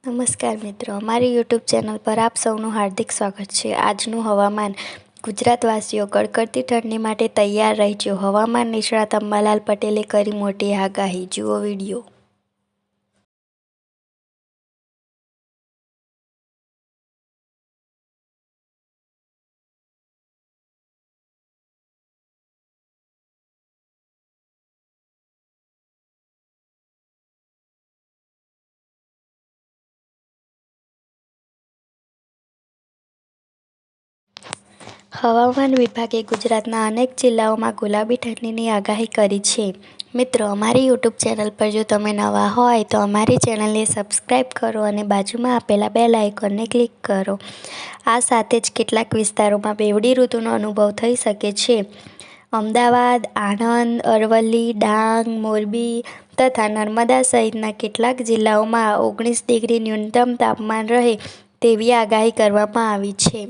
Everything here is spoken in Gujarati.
નમસ્કાર મિત્રો, અમારી યુટ્યુબ ચેનલ પર આપ સૌનું હાર્દિક સ્વાગત છે। આજનું હવામાન। ગુજરાતવાસીઓ કડકડતી ઠંડી માટે તૈયાર રહેજો। હવામાન નિષ્ણાત અંબાલાલ પટેલે કરી મોટી આગાહી। જુઓ વિડીયો। હવામાન વિભાગે ગુજરાતના અનેક જિલ્લાઓમાં ગુલાબી ઠંડીની આગાહી કરી છે। મિત્રો, અમારી યુટ્યુબ ચેનલ પર જો તમે નવા હોય તો અમારી ચેનલને સબસ્ક્રાઈબ કરો અને બાજુમાં આપેલા બેલ આઇકોનને ક્લિક કરો। આ સાથે જ કેટલાક વિસ્તારોમાં બેવડી ઋતુનો અનુભવ થઈ શકે છે। અમદાવાદ, આણંદ, અરવલ્લી, ડાંગ, મોરબી તથા નર્મદા સહિતના કેટલાક જિલ્લાઓમાં 19 ડિગ્રી ન્યૂનતમ તાપમાન રહે તેવી આગાહી કરવામાં આવી છે।